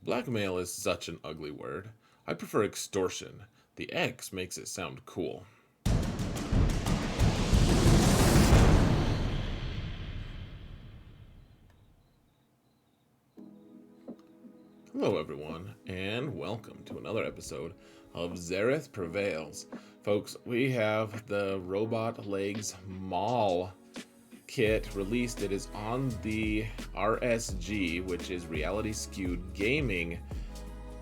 Blackmail is such an ugly word. I prefer extortion. The X makes it sound cool. Hello, everyone, and welcome to another episode of Zareth Prevails. Folks, we have the Robot Legs Maul kit released. It is on the RSG, which is Reality Skewed Gaming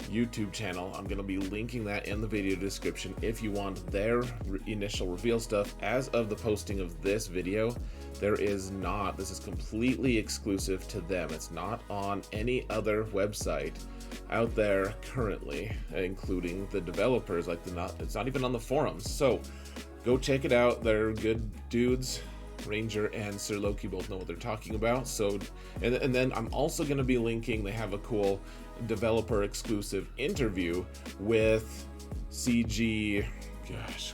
YouTube channel. I'm going to be linking that in the video description if you want their initial reveal stuff. As of the posting of this video, there is not. This is completely exclusive to them. It's not on any other website out there currently, including the developers. It's not even on the forums. So go check it out. They're good dudes. Ranger and Sir Loki both know what they're talking about. So, and then I'm also going to be linking. They have a cool developer exclusive interview with CG,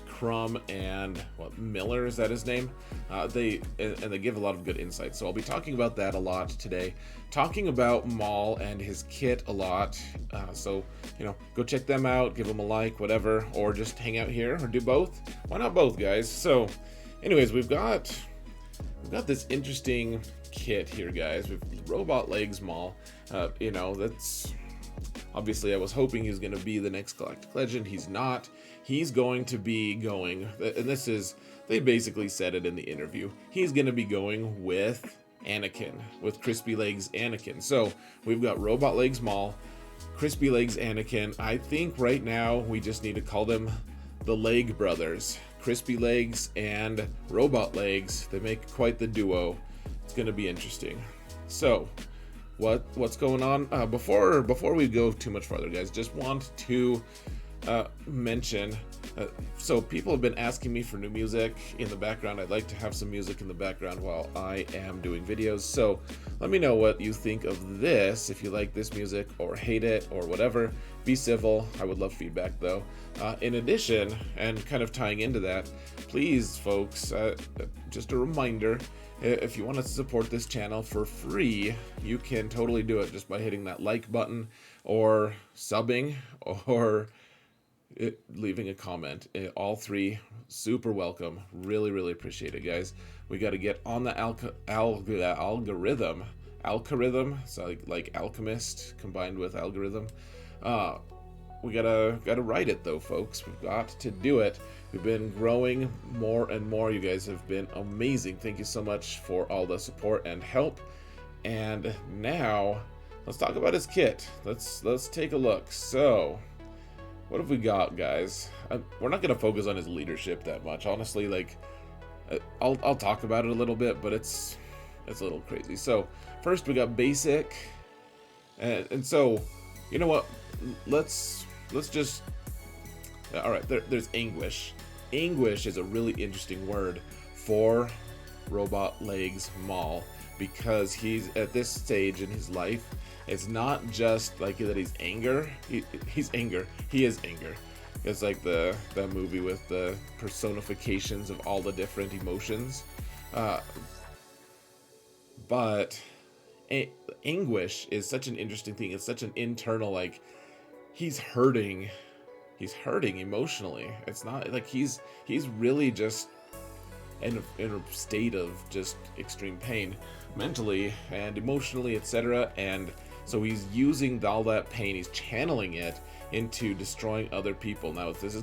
Crumb and Miller, is that his name? They give a lot of good insights. So I'll be talking about that a lot today. Talking about Maul and his kit a lot. So go check them out, give them a like, whatever, or just hang out here, or do both. Why not both, guys? So, anyways, we've got this interesting kit here, guys. We've Robot Legs Maul. That's obviously, I was hoping he was going to be the next Galactic Legend. He's not. He's going to be going, and they basically said it in the interview. He's going to be going with Anakin, with Crispy Legs Anakin. So we've got Robot Legs Maul, Crispy Legs Anakin. I think right now we just need to call them the Leg Brothers. Crispy Legs and Robot Legs. They make quite the duo. It's going to be interesting. So, what's going on? Before we go too much farther, guys, just want to mention. So people have been asking me for new music in the background. I'd like to have some music in the background while I am doing videos. So let me know what you think of this, if you like this music or hate it or whatever. Be civil. I would love feedback though. In addition, and kind of tying into that, please folks, just a reminder, if you want to support this channel for free, you can totally do it just by hitting that like button or subbing or leaving a comment. All three super welcome. Really appreciate it, guys. We got to get on the algorithm, so like alchemist combined with algorithm. We gotta write it though, folks. We've got to do it. We've been growing more and more. You guys have been amazing. Thank you so much for all the support and help. And now let's talk about his kit. Let's take a look. So what have we got, guys? We're not going to focus on his leadership that much. Honestly, I'll talk about it a little bit, but it's a little crazy. So, first we got basic. And so, you know what? Let's just... Alright, there's Anguish. Anguish is a really interesting word for Robot Legs Maul, because he's at this stage in his life. It's not just like that he's anger. He's anger. He is anger. It's like that movie with the personifications of all the different emotions. But anguish is such an interesting thing. It's such an internal, like, he's hurting. He's hurting emotionally. It's not like he's really just in a state of just extreme pain, mentally and emotionally, etc. And so he's using all that pain, he's channeling it into destroying other people. Now, this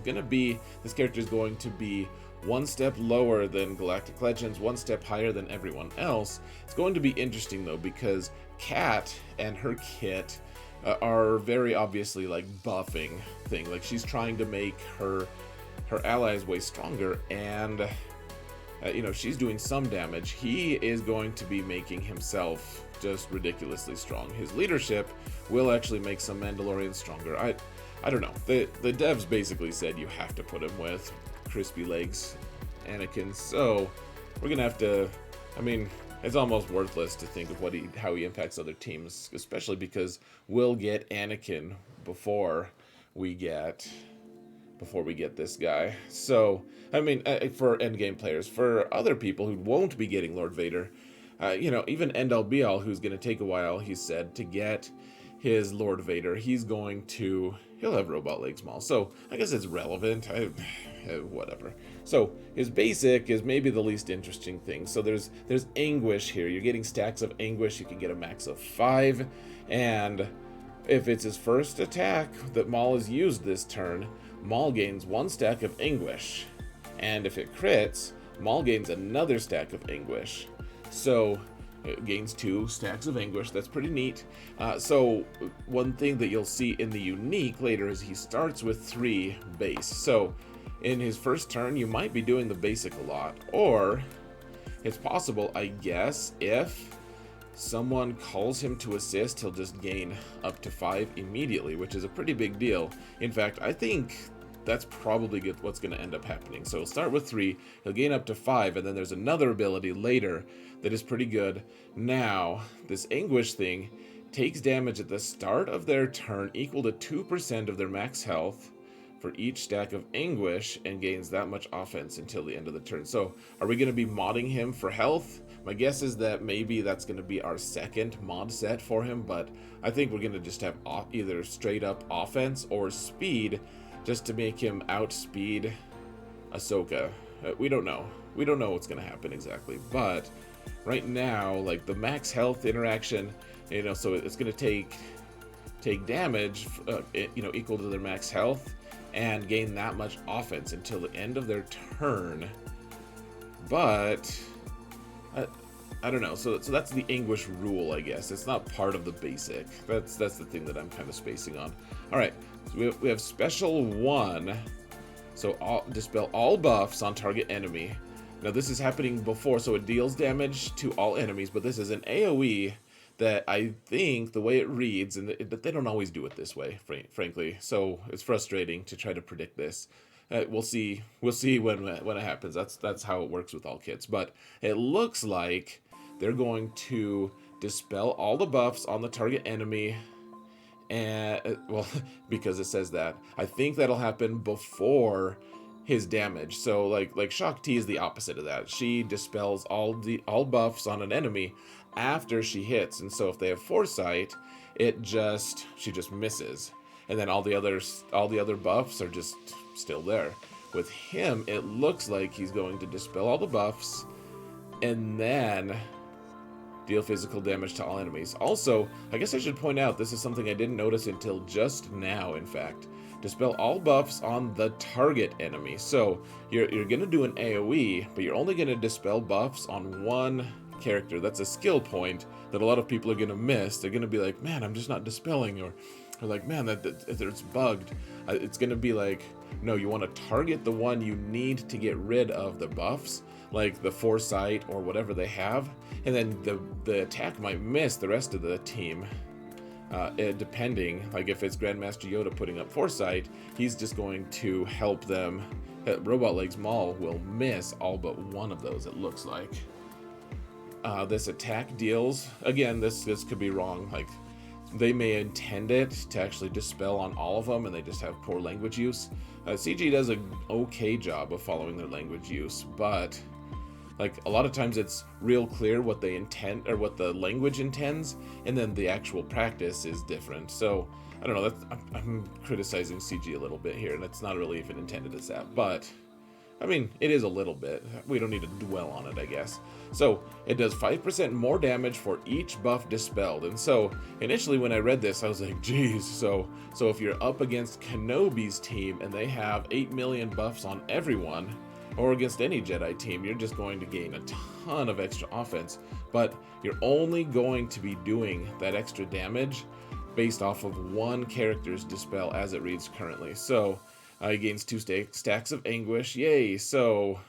character is going to be one step lower than Galactic Legends, one step higher than everyone else. It's going to be interesting though, because Kat and her kit are very obviously like buffing thing. Like, she's trying to make her allies way stronger, and she's doing some damage. He is going to be making himself just ridiculously strong. His leadership will actually make some Mandalorians stronger. I don't know. The devs basically said you have to put him with Crispy Legs Anakin, so we're gonna have to... I mean, it's almost worthless to think of how he impacts other teams, especially because we'll get Anakin before we get this guy. So, I mean, for endgame players, for other people who won't be getting Lord Vader, even End All Be All, who's going to take a while, he said, to get his Lord Vader, he'll have robot legs Maul. So I guess it's relevant. Whatever. So his basic is maybe the least interesting thing. So there's Anguish here. You're getting stacks of Anguish. You can get a max of 5. And if it's his first attack that Maul has used this turn, Maul gains 1 stack of Anguish. And if it crits, Maul gains another stack of Anguish. So it gains 2 stacks of Anguish. That's pretty neat. So one thing that you'll see in the unique later is he starts with 3 base. So in his first turn, you might be doing the basic a lot. Or it's possible, I guess, if someone calls him to assist, he'll just gain up to 5 immediately, which is a pretty big deal. In fact, I think that's probably what's going to end up happening. So he'll start with 3, he'll gain up to 5, and then there's another ability later that is pretty good. Now, this Anguish thing takes damage at the start of their turn equal to 2% of their max health for each stack of Anguish, and gains that much offense until the end of the turn. So are we going to be modding him for health? My guess is that maybe that's going to be our second mod set for him, but I think we're going to just have either straight up offense or speed, just to make him outspeed Ahsoka. We don't know. We don't know what's going to happen exactly, but right now, like the max health interaction, so it's going to take damage, equal to their max health, and gain that much offense until the end of their turn. But I don't know. So that's the Anguish rule, I guess. It's not part of the basic. That's the thing that I'm kind of spacing on. All right, so we have special 1. So dispel all buffs on target enemy. Now this is happening before, so it deals damage to all enemies, but this is an AoE that I think the way it reads, and they don't always do it this way, frankly. So it's frustrating to try to predict this. We'll see when it happens. That's how it works with all kits. But it looks like they're going to dispel all the buffs on the target enemy, and well, because it says that, I think that'll happen before his damage. So like Shock T is the opposite of that. She dispels all buffs on an enemy after she hits, and so if they have foresight, she just misses, and then all the other buffs are just still there. With him, it looks like he's going to dispel all the buffs and then deal physical damage to all enemies. Also, I guess I should point out, this is something I didn't notice until just now, in fact. Dispel all buffs on the target enemy. So you're going to do an AoE, but you're only going to dispel buffs on one character. That's a skill point that a lot of people are going to miss. They're going to be like, man, I'm just not dispelling, or like, man, it's bugged. It's going to be like, no, you want to target the one you need to get rid of the buffs, like the foresight or whatever they have, and then the attack might miss the rest of the team. Depending, like if it's Grandmaster Yoda putting up foresight, he's just going to help them. Robot Legs Maul will miss all but one of those, it looks like. This attack deals, again, this could be wrong, like they may intend it to actually dispel on all of them and they just have poor language use. CG does an okay job of following their language use, but like a lot of times it's real clear what they intend, or what the language intends, and then the actual practice is different. So I don't know, I'm criticizing CG a little bit here, and it's not really even intended as that, but I mean, it is a little bit. We don't need to dwell on it, I guess. So it does 5% more damage for each buff dispelled. And so initially when I read this, I was like, geez. So if you're up against Kenobi's team and they have 8 million buffs on everyone, or against any Jedi team, you're just going to gain a ton of extra offense. But you're only going to be doing that extra damage based off of one character's dispel as it reads currently. So he gains 2 stacks of Anguish. Yay! So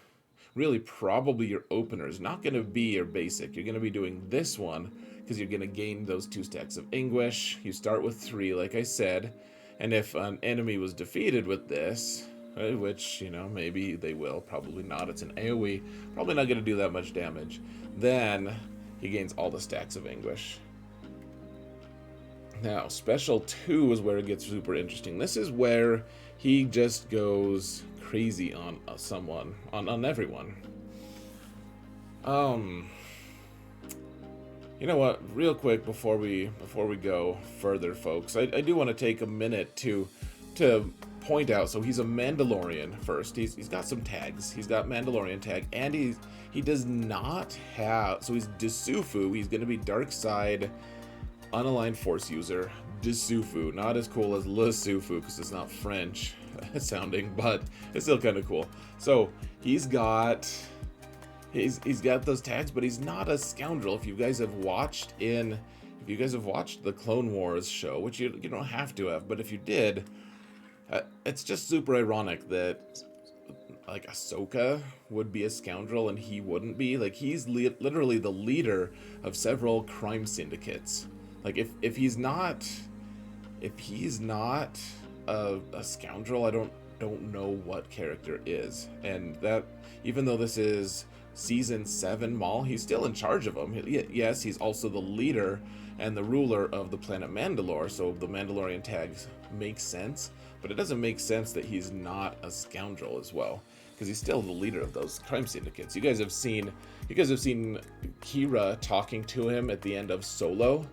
really probably your opener is not going to be your basic. You're going to be doing this one because you're going to gain those 2 stacks of Anguish. You start with 3, like I said. And if an enemy was defeated with this, which, maybe they will, probably not. It's an AoE, probably not going to do that much damage. Then he gains all the stacks of Anguish. Now, Special 2 is where it gets super interesting. This is where he just goes crazy on someone, on everyone. You know what? Real quick before we go further, folks, I do want to take a minute to point out. So he's a Mandalorian first. He's got some tags. He's got Mandalorian tag, and he does not have. So he's Disufu. He's going to be dark side, unaligned Force user. Disufu, not as cool as Le Sufu because it's not French sounding, but it's still kind of cool. So he's got those tags, but he's not a scoundrel. If you guys have watched the Clone Wars show, which you don't have to have, but if you did, it's just super ironic that like Ahsoka would be a scoundrel and he wouldn't be. Like he's literally the leader of several crime syndicates. Like if he's not a scoundrel, I don't know what character is. And that, even though this is season 7 Maul, he's still in charge of them. Yes, he's also the leader and the ruler of the planet Mandalore, so the Mandalorian tags make sense, but it doesn't make sense that he's not a scoundrel as well, because he's still the leader of those crime syndicates. You guys have seen Kira talking to him at the end of Solo,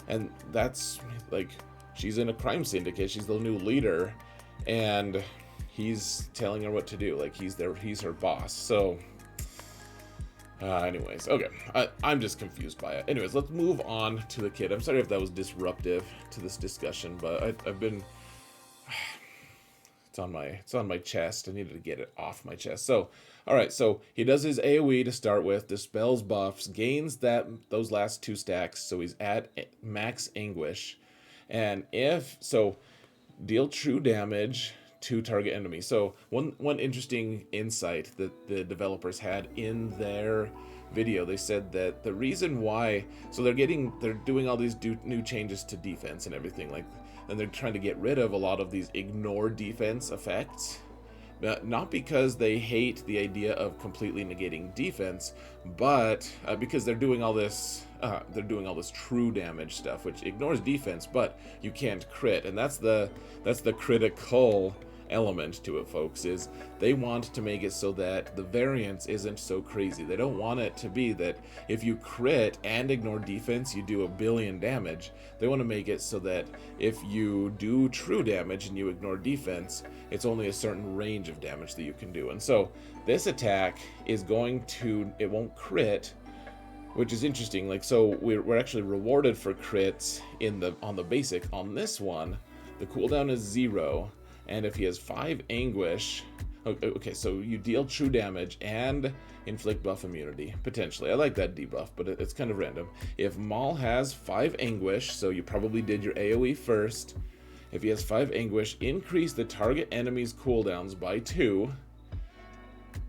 and that's like, she's in a crime syndicate, she's the new leader, and he's telling her what to do. Like he's her boss. So anyways, okay, I'm just confused by it. Anyways, let's move on to the kid. I'm sorry if that was disruptive to this discussion, but I've been it's on my chest. I needed to get it off my chest. So all right, so he does his AoE to start with, dispels buffs, gains those last 2 stacks, so he's at max Anguish, and deal true damage to target enemy. So one interesting insight that the developers had in their video, they said that the reason why, so they're doing all these new changes to defense and everything, like, and they're trying to get rid of a lot of these ignore defense effects, not because they hate the idea of completely negating defense, but because they're doing all this true damage stuff, which ignores defense, but you can't crit, and that's the critical element to it, folks, is they want to make it so that the variance isn't so crazy. They don't want it to be that if you crit and ignore defense, you do 1 billion damage. They want to make it so that if you do true damage and you ignore defense, it's only a certain range of damage that you can do. And so this attack is it won't crit, which is interesting. Like, so we're actually rewarded for crits on the basic. On this one, the cooldown is 0, and if he has 5 Anguish, okay, so you deal true damage and inflict buff immunity, potentially. I like that debuff, but it's kind of random. If Maul has 5 Anguish, so you probably did your AoE first, if he has 5 Anguish, increase the target enemy's cooldowns by 2,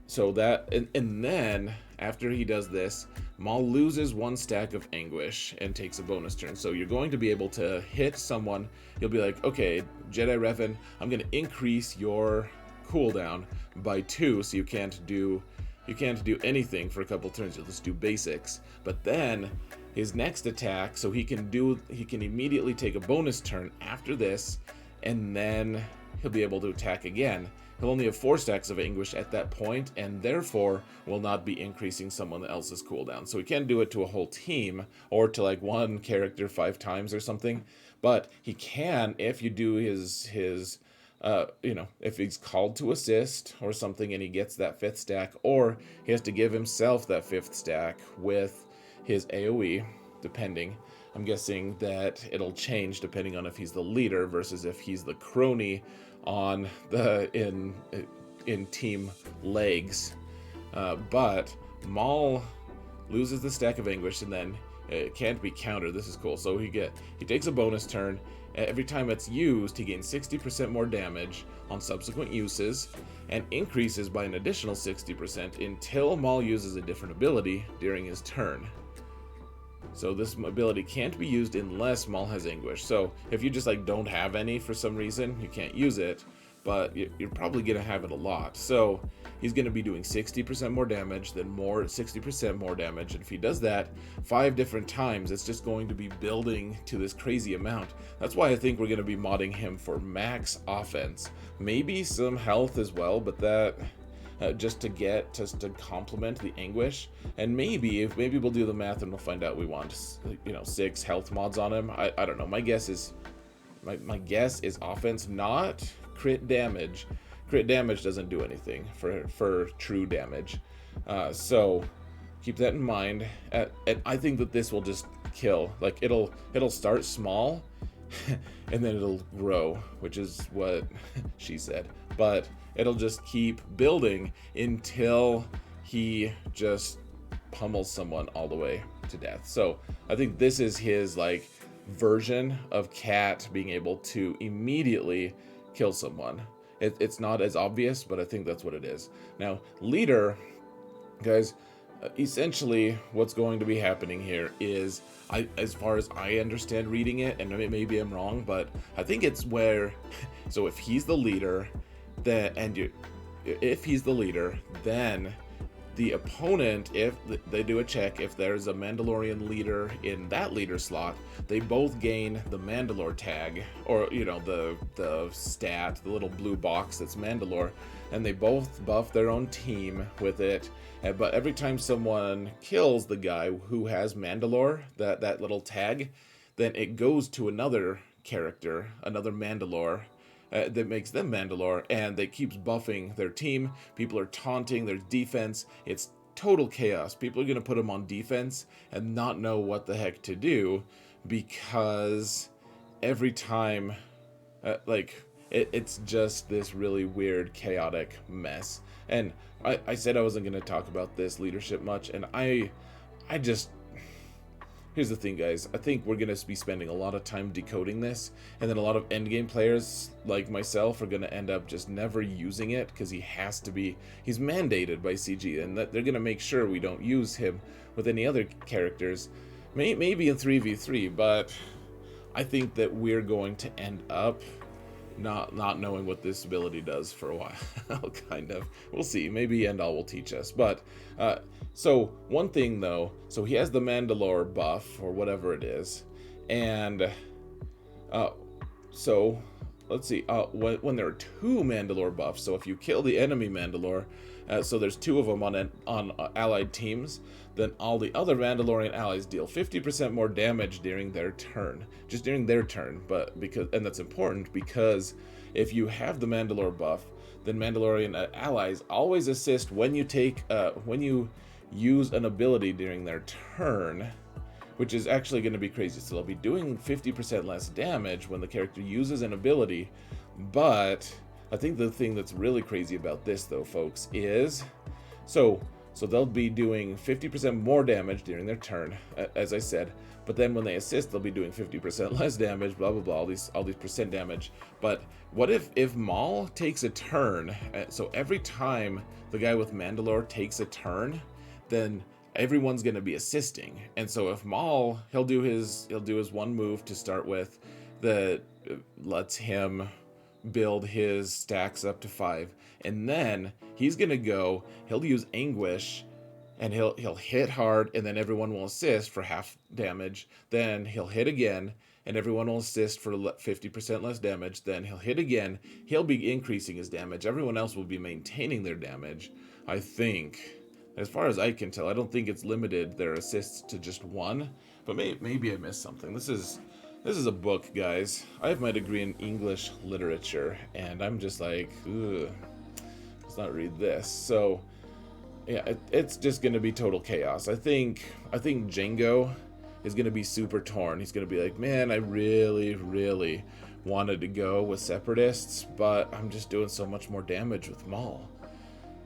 so that, and then after he does this, Maul loses 1 stack of Anguish and takes a bonus turn. So you're going to be able to hit someone. You'll be like, okay, Jedi Revan, I'm going to increase your cooldown by 2, so you can't do anything for a couple turns. You'll just do basics. But then his next attack, so he can immediately take a bonus turn after this, and then he'll be able to attack again. He'll only have 4 stacks of Anguish at that point, and therefore will not be increasing someone else's cooldown. So he can do it to a whole team, or to like one character 5 times or something. But he can, if you do his if he's called to assist or something and he gets that 5th stack, or he has to give himself that 5th stack with his AoE, depending. I'm guessing that it'll change depending on if he's the leader versus if he's the crony on in team legs. But Maul loses the stack of Anguish, and then it can't be countered. This is cool. So he takes a bonus turn. Every time it's used, he gains 60% more damage on subsequent uses, and increases by an additional 60% until Maul uses a different ability during his turn. So this ability can't be used unless Maul has Anguish. So if you just like don't have any for some reason, you can't use it, but you're probably going to have it a lot. So he's going to be doing 60% more damage, then 60% more damage. And if he does that 5 different times, it's just going to be building to this crazy amount. That's why I think we're going to be modding him for max offense. Maybe some health as well, but just to complement the Anguish. And maybe we'll do the math and we'll find out we want 6 health mods on him. I don't know. My guess is offense, not crit damage. Crit damage doesn't do anything for true damage. So keep that in mind. And I think that this will just kill. Like it'll start small and then it'll grow, which is what she said. But it'll just keep building until he just pummels someone all the way to death. So I think this is his like version of Cat being able to immediately kill someone. It's not as obvious, but I think that's what it is. Now, leader, guys, essentially what's going to be happening here is, as far as I understand reading it, and maybe I'm wrong, but I think it's where, so if he's the leader, then the opponent, if they do a check, if there's a Mandalorian leader in that leader slot, they both gain the Mandalore tag, or the stat, the little blue box that's Mandalore, and they both buff their own team with it. But every time someone kills the guy who has Mandalore, that little tag, then it goes to another character, another Mandalore, that makes them Mandalore, and they keeps buffing their team. People are taunting their defense. It's total chaos. People are going to put them on defense and not know what the heck to do, because every time, it's just this really weird, chaotic mess. And I said I wasn't going to talk about this leadership much, and I just... Here's the thing, guys. I think we're going to be spending a lot of time decoding this, and then a lot of endgame players like myself are going to end up just never using it, because he's mandated by CG, and that they're going to make sure we don't use him with any other characters. Maybe in 3v3, but I think that we're going to end up not knowing what this ability does for a while. Kind of. We'll see. Maybe Endall will teach us. But so one thing though, so he has the Mandalore buff or whatever it is, and so let's see. When there are 2 Mandalore buffs, so if you kill the enemy Mandalore, so there's 2 of them on allied teams, then all the other Mandalorian allies deal 50% more damage during their turn, just during their turn. And that's important, because if you have the Mandalore buff, then Mandalorian allies always assist when you use an ability during their turn, which is actually going to be crazy. So they'll be doing 50% less damage when the character uses an ability. But I think the thing that's really crazy about this, though, folks, is so they'll be doing 50% more damage during their turn, as I said. But then when they assist, they'll be doing 50% less damage, blah, blah, blah, all these percent damage. But what if Maul takes a turn? So every time the guy with Mandalore takes a turn, then everyone's going to be assisting. And so if Maul, he'll do his one move to start with that lets him build his stacks up to 5, and then he's gonna he'll use Anguish, and he'll hit hard, and then everyone will assist for half damage. Then he'll hit again, and everyone will assist for 50% less damage. Then he'll hit again. He'll be increasing his damage. Everyone else will be maintaining their damage. I think, as far as I can tell, I don't think it's limited their assists to just 1, but maybe I missed something. This is a book, guys. I have my degree in English literature, and I'm just like, ugh, let's not read this. So, yeah, it's just going to be total chaos. I think Django is going to be super torn. He's going to be like, man, I really, really wanted to go with Separatists, but I'm just doing so much more damage with Maul.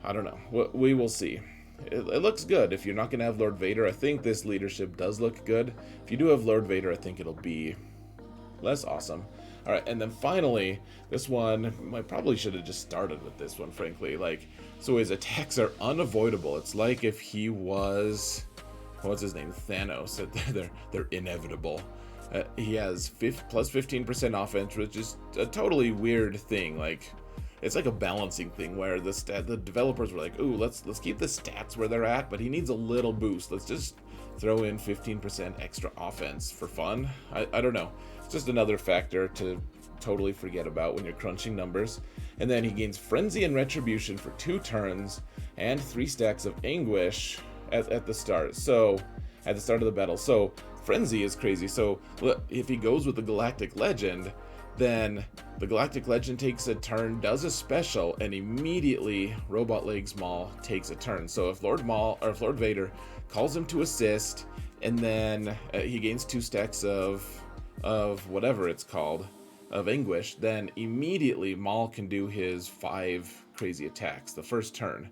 I don't know. We will see. It looks good. If you're not going to have Lord Vader, I think this leadership does look good. If you do have Lord Vader, I think it'll be less awesome. All right, and then finally, this one, I probably should have just started with this one, frankly. So his attacks are unavoidable. It's like if he was, what's his name, Thanos. They're inevitable. He has plus 15% offense, which is a totally weird thing. It's like a balancing thing where the developers were like, ooh, let's keep the stats where they're at, but he needs a little boost. Let's just throw in 15% extra offense for fun. I don't know. It's just another factor to totally forget about when you're crunching numbers. And then he gains Frenzy and Retribution for 2 turns and 3 stacks of Anguish at the start. So, at the start of the battle. So, Frenzy is crazy. So, if he goes with the Galactic Legend, then the Galactic Legend takes a turn, does a special, and immediately Robot Legs Maul takes a turn. So if Lord Vader calls him to assist, and then he gains 2 stacks of whatever it's called, of Anguish, then immediately Maul can do his 5 crazy attacks the first turn.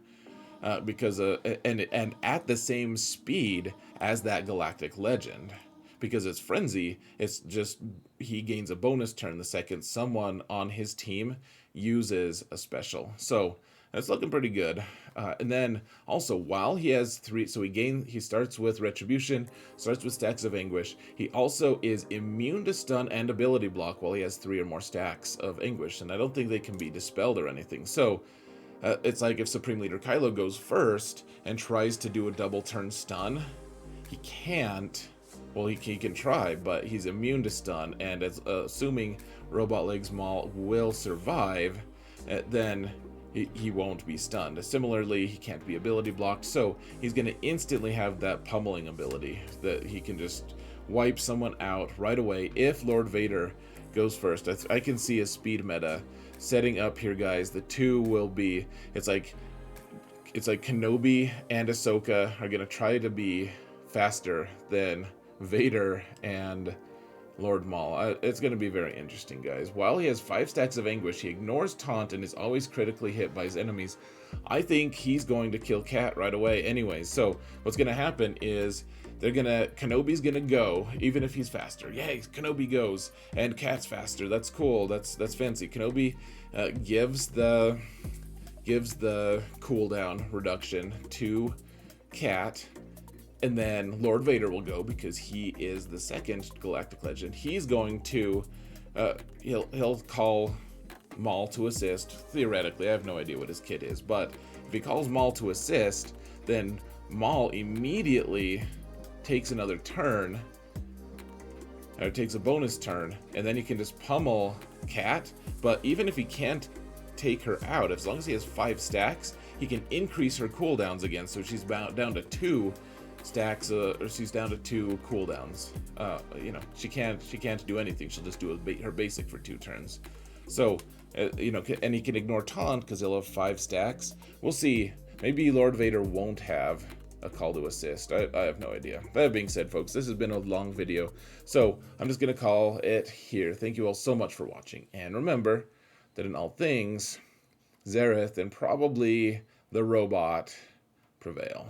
Because and at the same speed as that Galactic Legend. Because it's Frenzy, it's just he gains a bonus turn the second someone on his team uses a special. So that's looking pretty good. And then also, while he has 3, so he starts with Retribution, starts with stacks of Anguish. He also is immune to stun and ability block while he has 3 or more stacks of Anguish, and I don't think they can be dispelled or anything. So it's like if Supreme Leader Kylo goes first and tries to do a double turn stun, he can't. Well, he can try, but he's immune to stun, and assuming Robot Legs Maul will survive, then he won't be stunned. Similarly, he can't be ability blocked, so he's going to instantly have that pummeling ability that he can just wipe someone out right away if Lord Vader goes first. I can see a speed meta setting up here, guys. The 2 will be, it's like Kenobi and Ahsoka are going to try to be faster than Vader and Lord Maul. It's going to be very interesting, guys. While he has 5 stacks of Anguish, he ignores taunt and is always critically hit by his enemies. I think he's going to kill Cat right away anyways. So what's going to happen is Kenobi's going to go, even if he's faster. Yay, Kenobi goes, and Cat's faster. That's cool. That's fancy. Kenobi gives the cooldown reduction to Cat. And then Lord Vader will go because he is the second Galactic Legend. He's going to, he'll call Maul to assist. Theoretically, I have no idea what his kit is, but if he calls Maul to assist, then Maul immediately takes another turn, or takes a bonus turn, and then he can just pummel Cat. But even if he can't take her out, as long as he has 5 stacks, he can increase her cooldowns again, so she's down to 2 stacks, or she's down to 2 cooldowns. She can't do anything. She'll just do her basic for 2 turns. So, and he can ignore taunt because he'll have 5 stacks. We'll see. Maybe Lord Vader won't have a call to assist. I have no idea. That being said, folks, this has been a long video, so I'm just gonna call it here. Thank you all so much for watching, and remember that in all things, Zareth and probably the robot prevail.